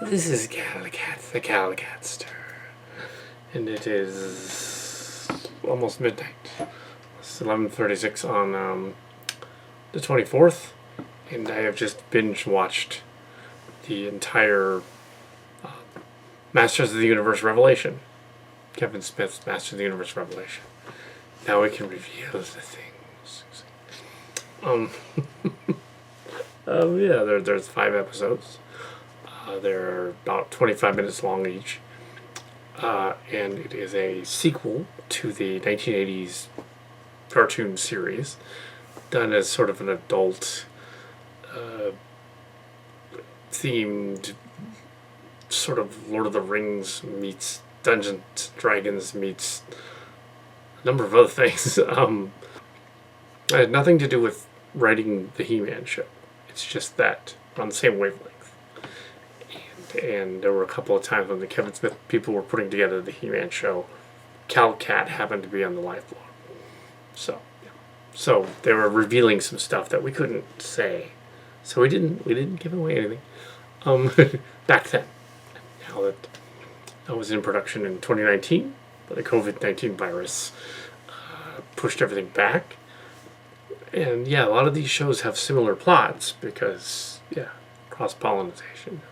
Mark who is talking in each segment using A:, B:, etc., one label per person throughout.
A: This is Kal Kat, the Kal Katster, and it is almost midnight. It's 11:36 on the 24th, and I have just binge watched the entire Masters of the Universe Revelation. Kevin Smith's Masters of the Universe Revelation. Now we can reveal the things. Yeah, there's 5 episodes. They're about 25 minutes long each. And it is a sequel to the 1980s cartoon series, done as sort of an adult themed sort of Lord of the Rings meets Dungeons and Dragons meets a number of other things. It had nothing to do with writing the He-Man show. It's just that on the same wavelength. And there were a couple of times when the Kevin Smith people were putting together the He-Man show. Kal Kat happened to be on the live blog. So they were revealing some stuff that we couldn't say. So we didn't give away anything. Back then. Now that was in production in 2019, but the COVID-19 virus pushed everything back. And yeah, a lot of these shows have similar plots because, cross-pollination.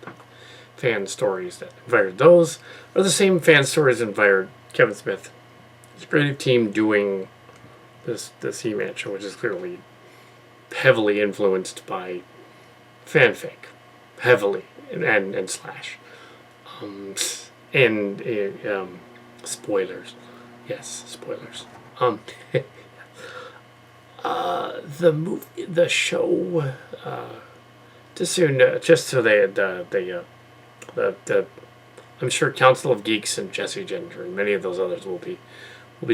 A: Fan stories that inspired those are the same fan stories that inspired Kevin Smith, his creative team, doing this He-Man show, which is clearly heavily influenced by fanfic, heavily and slash, spoilers, yes, spoilers. The show, just so I'm sure Council of Geeks and Jesse Ginger and many of those others will be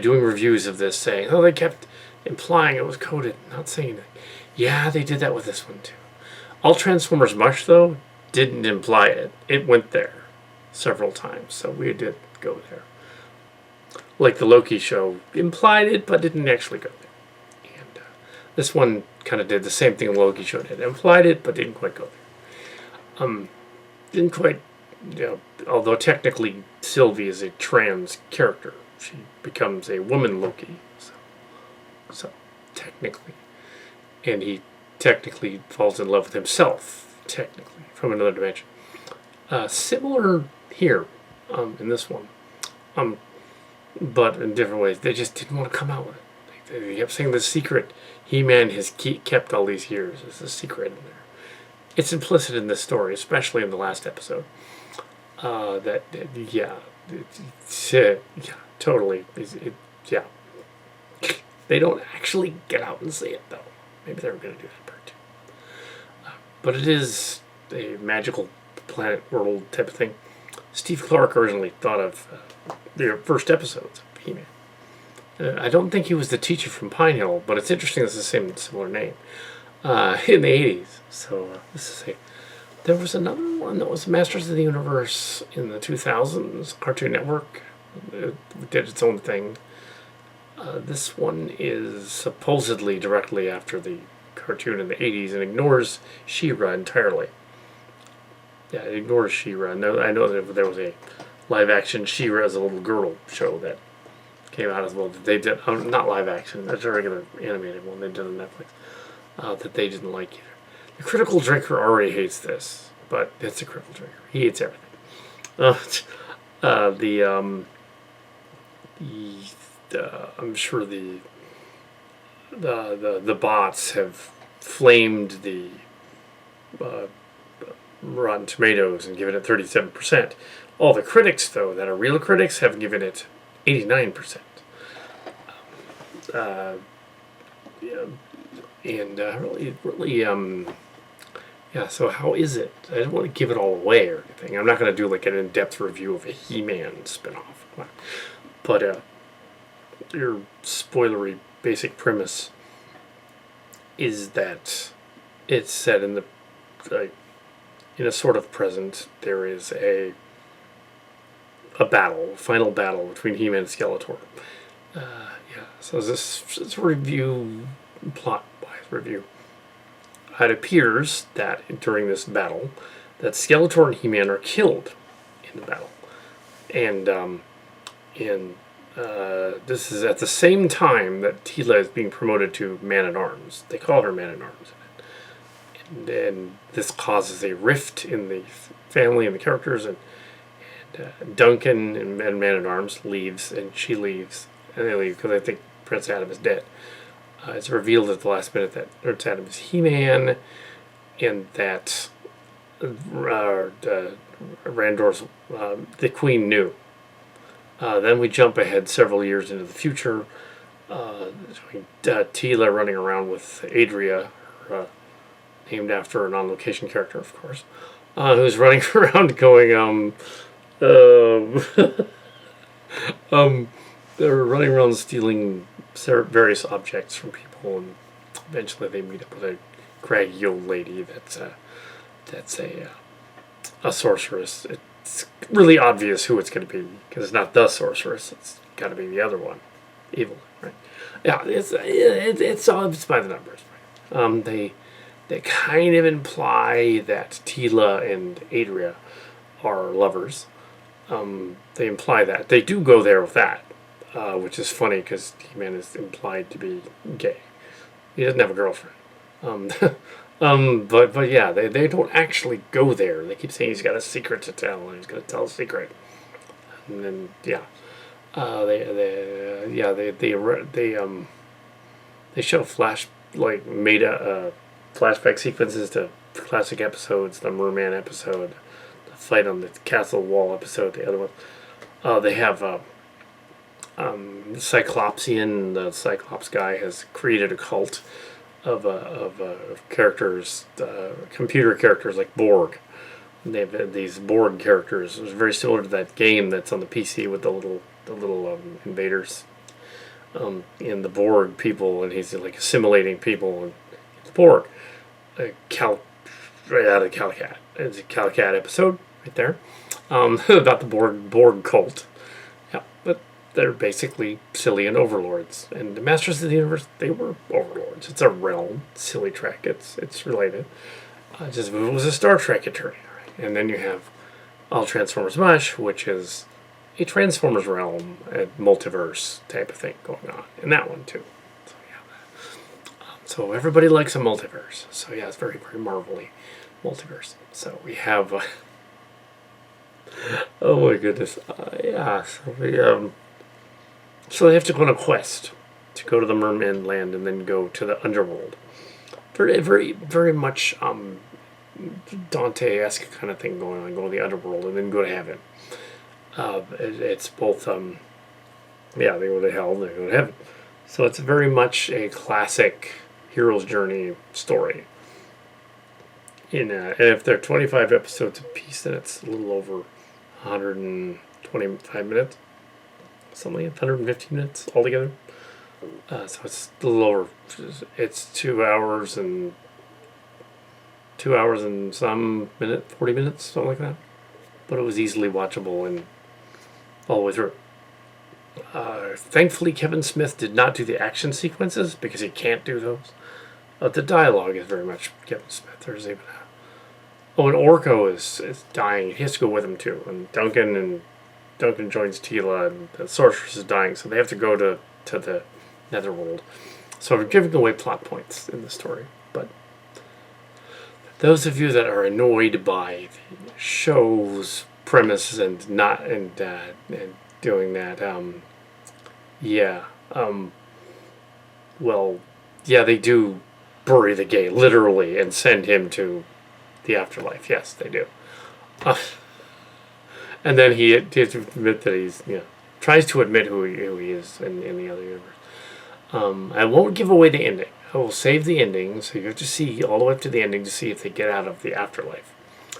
A: doing reviews of this, saying, "Oh, they kept implying it was coded, not saying anything." Yeah, they did that with this one too. All Transformers Mush, though, didn't imply it. It went there several times, so we did go there. Like the Loki show implied it, but didn't actually go there. And this one kind of did the same thing the Loki show did. Implied it, but didn't quite go there. Didn't quite, although technically Sylvie is a trans character. She becomes a woman Loki. So technically. And he technically falls in love with himself, technically, from another dimension. Similar here, in this one. But in different ways. They just didn't want to come out with it. They kept saying the secret He-Man has kept all these years is a secret in there. It's implicit in this story, especially in the last episode. Totally. They don't actually get out and say it, though. Maybe they were going to do that part, too. But it is a magical planet world type of thing. Steve Clark originally thought of the first episodes of He-Man. I don't think he was the teacher from Pine Hill, but it's interesting it's the same similar name. In the 80s. So there was another one that was Masters of the Universe in the 2000s. Cartoon Network it did its own thing. This one is supposedly directly after the cartoon in the 80s and ignores She-Ra entirely. Yeah, it ignores She-Ra. I know that there was a live-action She-Ra as a little girl show that came out as well. They did not live-action. That's a regular animated one they did on Netflix. That they didn't like either. The Critical Drinker already hates this, but it's a Critical Drinker. He hates everything. I'm sure the bots have flamed the Rotten Tomatoes and given it 37%. All the critics, though, that are real critics, have given it 89%. So how is it? I don't want to give it all away or anything. I'm not going to do like an in-depth review of a He-Man spin-off. But your spoilery basic premise is that it's set in in a sort of present. There is a final battle between He-Man and Skeletor. So this review, plot-wise review, it appears that during this battle, that Skeletor and He-Man are killed in the battle. And this is at the same time that Teela is being promoted to Man-at-Arms. They call her Man-at-Arms. And this causes a rift in the family and the characters, and Duncan and Man-at-Arms leaves, and she leaves, and they leave because I think Prince Adam is dead. It's revealed at the last minute that Prince Adam is He-Man, and that Randor's the Queen knew. Then we jump ahead several years into the future. Teela running around with Adria, named after an on-location character, of course, who's running around going, they're running around stealing various objects from people, and eventually they meet up with a craggy old lady that's a sorceress. It's really obvious who it's going to be, because it's not the sorceress. It's got to be the other one, evil, right? Yeah, it's by the numbers. Right? They kind of imply that Teela and Adria are lovers. They imply that. They do go there with that, which is funny because He-Man is implied to be gay. He doesn't have a girlfriend. But yeah, they don't actually go there. They keep saying he's got a secret to tell, and he's going to tell a secret. And then they show flashback sequences to classic episodes, the Merman episode, the fight on the castle wall episode, the other one. They have Cyclopsian, the Cyclops guy, has created a cult of characters, computer characters like Borg. And they have these Borg characters. It's very similar to that game that's on the PC with the little invaders, and the Borg people, and he's like assimilating people. And it's Borg. Right out of Kal Kat. It's a Kal Kat episode right there, about the Borg cult. Yeah, but they're basically Cillian overlords, and the Masters of the Universe, they were overlords. It's a realm, silly Trek. It's related. Just it was a Star Trek Eternia, right? And then you have All Transformers Mush, which is a Transformers realm, a multiverse type of thing going on in that one too. So everybody likes a multiverse. So yeah, it's very, very Marvel-y multiverse. So we have, oh my goodness, so they have to go on a quest to go to the Merman land and then go to the underworld. Very, very, very much Dante-esque kind of thing going on. Go to the underworld and then go to heaven. It's both, they go to hell and they go to heaven. So it's very much a classic hero's journey story. And if they're 25 episodes apiece, then it's a little over 125 minutes. Something like 115 minutes altogether. So it's a little over. It's 2 hours and some minute, 40 minutes, something like that. But it was easily watchable and all the way through. Thankfully, Kevin Smith did not do the action sequences because he can't do those. The dialogue is very much Kevin Smith. There's even and Orko is dying. He has to go with him too. And Duncan joins Teela, and the sorceress is dying, so they have to go to the Netherworld. So we're giving away plot points in the story. But those of you that are annoyed by the show's premise and doing that, they do bury the gay literally and send him to the afterlife. Yes, they do. And then he has to admit that he's, tries to admit who he is in the other universe. I won't give away the ending. I will save the ending, so you have to see all the way up to the ending to see if they get out of the afterlife,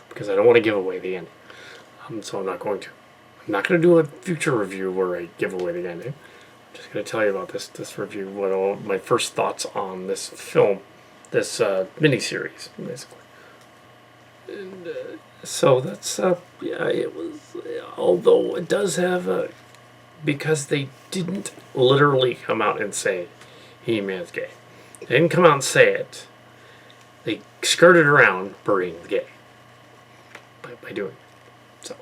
A: because I don't want to give away the ending. So I'm not going to. I'm not going to do a future review where I give away the ending. I'm just going to tell you about this review, what all my first thoughts on this film, this miniseries, basically. And so that's it was. Although it does have because they didn't literally come out and say He-Man's gay. They didn't come out and say it. They skirted around burying the gay. by doing it. So,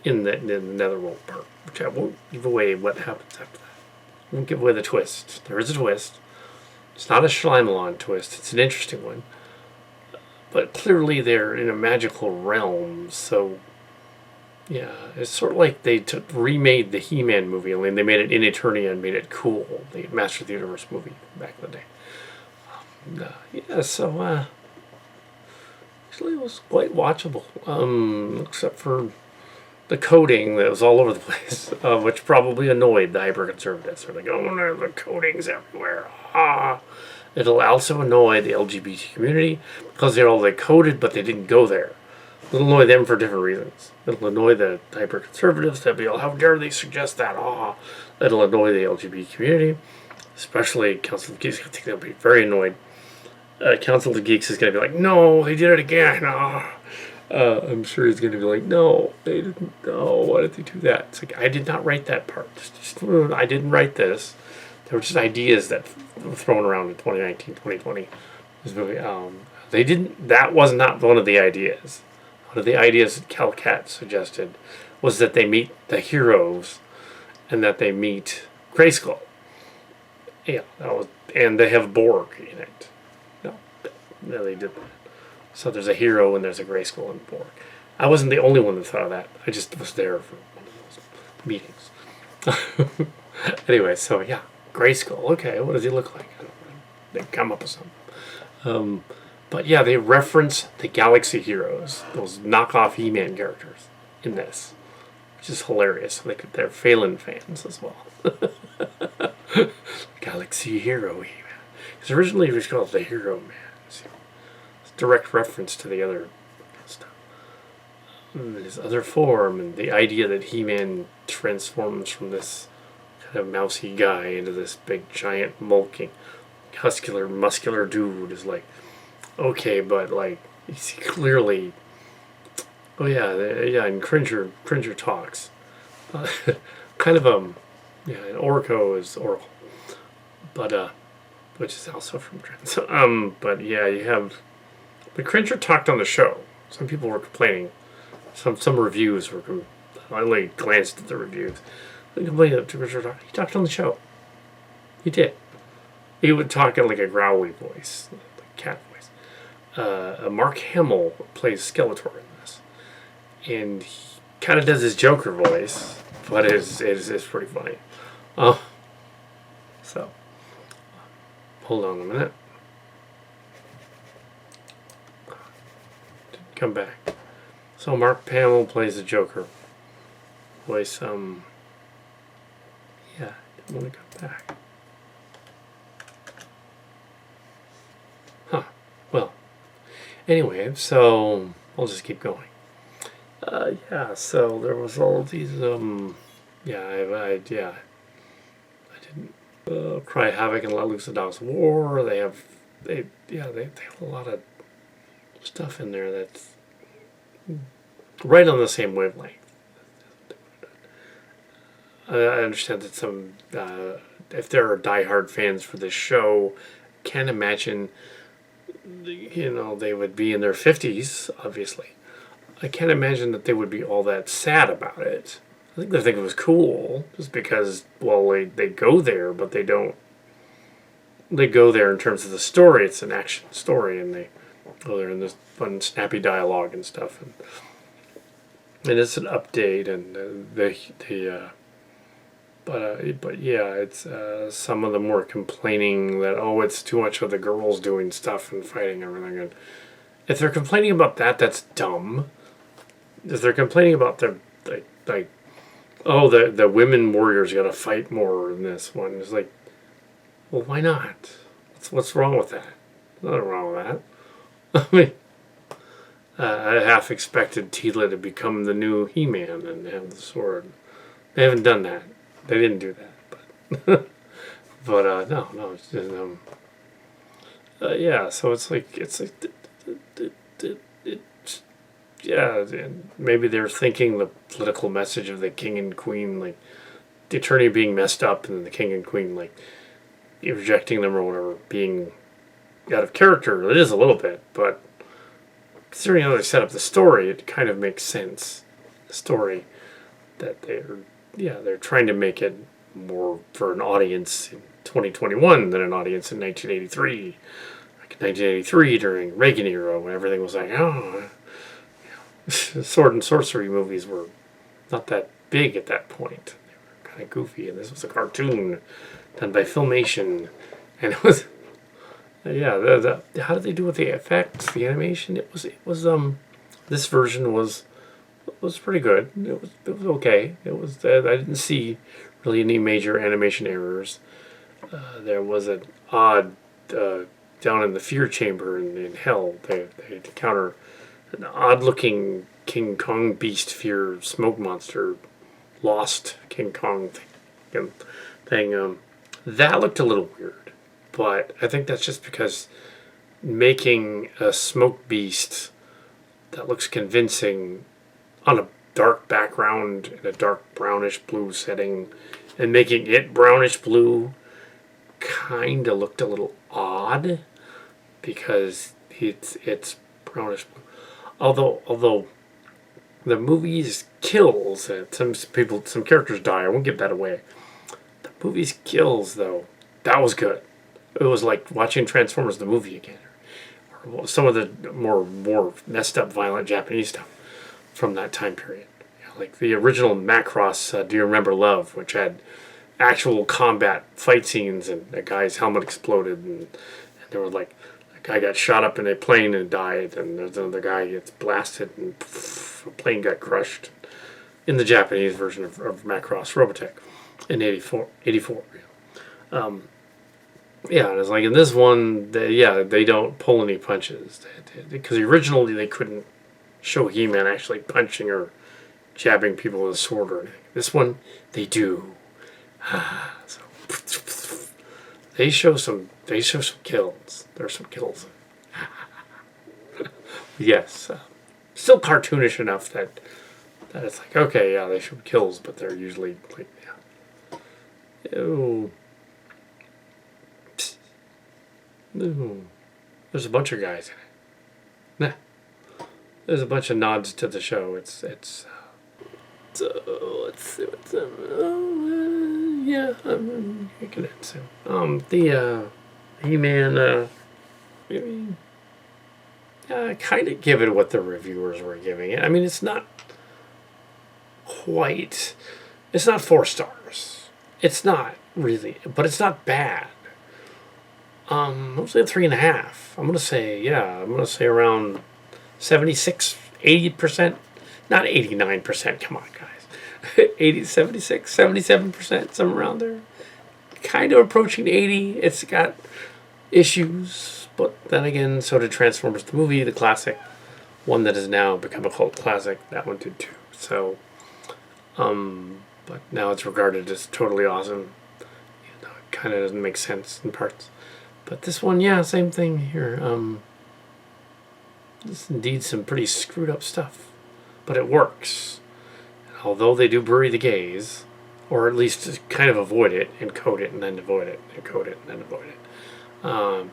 A: in the netherworld part, which I won't give away what happens after that. I won't give away the twist. There is a twist. It's not a Shyamalan twist. It's an interesting one. But clearly they're in a magical realm, so yeah, it's sort of like they remade the He-Man movie, only they made it in Eternia and made it cool. The Master of the Universe movie back in the day. Yeah, so actually it was quite watchable, except for the coding that was all over the place, which probably annoyed the hyper-conservatives. They're like, oh no, the coding's everywhere. It'll also annoy the LGBT community because they coded, but they didn't go there. It'll annoy them for different reasons. It'll annoy the hyper-conservatives. They'll be all, how dare they suggest that? It'll annoy the LGBT community, especially Council of Geeks. I think they'll be very annoyed. Council of Geeks is going to be like, no, they did it again. I'm sure he's going to be like, no, they didn't. No, why did they do that? It's like, I did not write that part. I didn't write this. There were just ideas that were thrown around in 2019, 2020. This movie, they didn't. That was not one of the ideas. One of the ideas that Kal Kat suggested was that they meet the heroes, and that they meet Grayskull. Yeah, that was, and they have Borg in it. No, they did that. So there's a hero and there's a Grayskull and Borg. I wasn't the only one that thought of that. I just was there for one of those meetings. Anyway, so yeah, Grayskull. Okay, what does he look like? I don't know. They come up with something. But yeah, they reference the Galaxy Heroes, those knockoff He-Man characters in this, which is hilarious. They're Phelan fans as well. Galaxy Hero He-Man. Because originally it was called the Hero Man. It's a direct reference to the other stuff. His other form, and the idea that He-Man transforms from this kind of mousy guy into this big, giant, bulking, muscular dude is like, okay, but like, you see clearly, oh yeah, and Cringer talks. Kind of, yeah, and Orko is Oracle. But, which is also from Trans. But yeah, but Cringer talked on the show. Some people were complaining. Some reviews were, I only glanced at the reviews. They complained that Cringer talked. He talked on the show. He did. He would talk in like a growly voice, like cat voice. Mark Hamill plays Skeletor in this, and he kind of does his Joker voice, but it's pretty funny. So hold on a minute. Come back. So Mark Hamill plays the Joker voice. Yeah, didn't want to come back. Well, anyway, so I'll just keep going. Yeah, so there was all of these, I didn't cry havoc and let loose the dogs of war. They have a lot of stuff in there that's right on the same wavelength. I understand that some, if there are diehard fans for this show, can't imagine, they would be in their 50s, obviously. I can't imagine that they would be all that sad about it. I think they think it was cool, just because, well, they go there, but they don't. They go there in terms of the story. It's an action story, and they go there in this fun, snappy dialogue and stuff. And it's an update, and but yeah, it's some of them were complaining that, oh, it's too much of the girls doing stuff and fighting and everything. And if they're complaining about that, that's dumb. If they're complaining about the the women warriors got to fight more in this one, it's like, well, why not? What's wrong with that? Nothing wrong with that. I mean, I half expected Teela to become the new He-Man and have the sword. They haven't done that. They didn't do that, but no, it's just yeah. So it's like yeah. And maybe they're thinking the political message of the king and queen, like the Eternia being messed up, and the king and queen like rejecting them or whatever, being out of character. It is a little bit, but considering how they set up the story, it kind of makes sense. The story that they're trying to make it more for an audience in 2021 than an audience in 1983. Like in 1983 during Reagan era when everything was like, oh, sword and sorcery movies were not that big at that point. They were kind of goofy, and this was a cartoon done by Filmation, and it was how did they do with the effects, the animation? It was this version was pretty good. It was okay. It was I didn't see really any major animation errors. There was an odd down in the fear chamber in hell. They encounter an odd-looking King Kong beast fear smoke monster, lost King Kong thing. That looked a little weird, but I think that's just because making a smoke beast that looks convincing on a dark background in a dark brownish blue setting and making it brownish blue kind of looked a little odd because it's brownish blue. Although the movie's kills and some characters die, I won't give that away. The movie's kills though, that was good. It was like watching Transformers the movie again, or some of the more messed up violent Japanese stuff from that time period. Like the original Macross, Do You Remember Love, which had actual combat fight scenes and a guy's helmet exploded and there were like a guy got shot up in a plane and died, and there's another guy gets blasted and a plane got crushed in the Japanese version of Macross Robotech in 84. Yeah, and it's like in this one, they don't pull any punches because originally they couldn't show He-Man actually punching or jabbing people with a sword or anything. This one, they do. So they show some kills. There are some kills. Yes, still cartoonish enough that it's like, okay, yeah, they show kills, but they're usually like, yeah. Ew. Ew. There's a bunch of guys in it. Nah. There's a bunch of nods to the show. So let's see what's yeah, I'm making it soon. The He-Man. I kind of give it what the reviewers were giving it. I mean, it's not quite. It's not 4 stars. It's not really, but it's not bad. Mostly a 3.5. I'm gonna say around 76, 80%. Not 89%. Come on, guys. 80, 76, 77%, somewhere around there. Kind of approaching 80. It's got issues, but then again, so did Transformers the movie, the classic, one that has now become a cult classic. That one did too. So, but now it's regarded as totally awesome. It kind of doesn't make sense in parts. But this one, yeah, same thing here. This is indeed some pretty screwed up stuff. But it works. Although they do bury the gays, or at least kind of avoid it, and code it, and then avoid it, and code it, and then avoid it.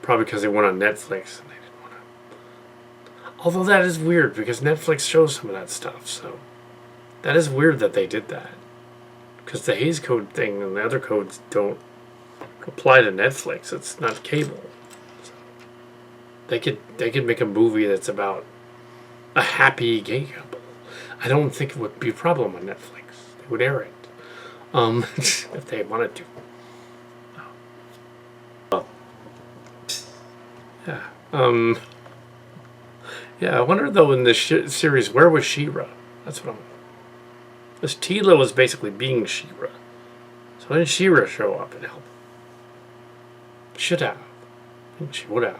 A: Probably because they went on Netflix, and they didn't want to. Although that is weird, because Netflix shows some of that stuff, so that is weird that they did that. Because the Hays Code thing and the other codes don't apply to Netflix. It's not cable. So they could make a movie that's about a happy gay couple. I don't think it would be a problem on Netflix. They would air it, if they wanted to. Yeah. Yeah. I wonder though in this series, where was She-Ra? That's what I'm. Because Teela was basically being She-Ra. So when did She-Ra show up and help? Should have. I think she would have.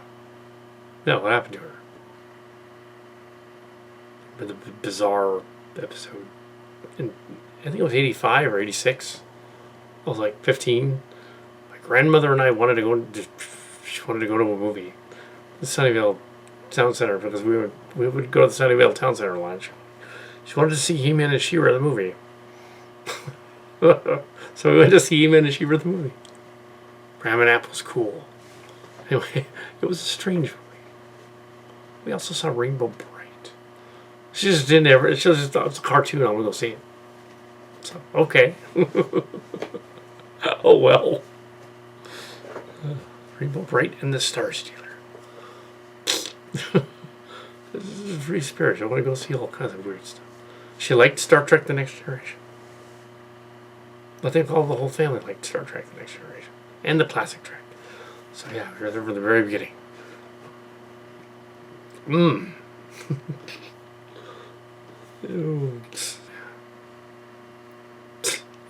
A: No, what happened to her? The bizarre episode. And I think it was 85 or 86. I was like 15. My grandmother and I wanted to go. She wanted to go to a movie, the Sunnyvale Town Center, because we would go to the Sunnyvale Town Center lunch. She wanted to see He-Man and She-Ra the movie. So we went to see He-Man and She-Ra the movie. Ramen Apple's cool. Anyway, it was a strange movie. We also saw Rainbow Bright. She just didn't ever. She just thought it was a cartoon. I'm gonna go see it. So okay. Oh well. Rainbow Bright and the Star Stealer. This is a free spirit. I want to go see all kinds of weird stuff. She liked Star Trek: The Next Generation. I think all the whole family liked Star Trek: The Next Generation and the classic Trek. So yeah, we were there from the very beginning.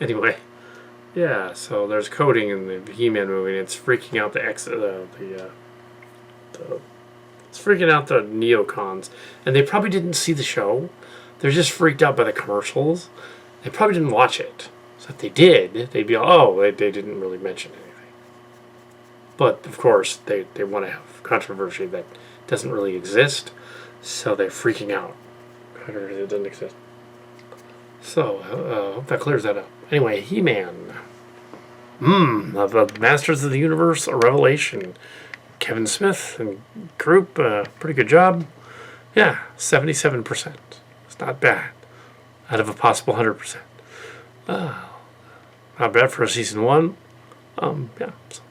A: Anyway, yeah. So there's coding in the He-Man movie, and it's freaking out it's freaking out the neocons, and they probably didn't see the show. They're just freaked out by the commercials. They probably didn't watch it. So if they did, they'd be they didn't really mention anything. But of course, they want to have controversy that doesn't really exist, so they're freaking out. Controversy that doesn't exist. So hope that clears that up. Anyway, He-Man. The Masters of the Universe, a revelation. Kevin Smith and group, pretty good job. Yeah, 77%. It's not bad. Out of a possible 100%. Not bad for a season 1. Yeah. So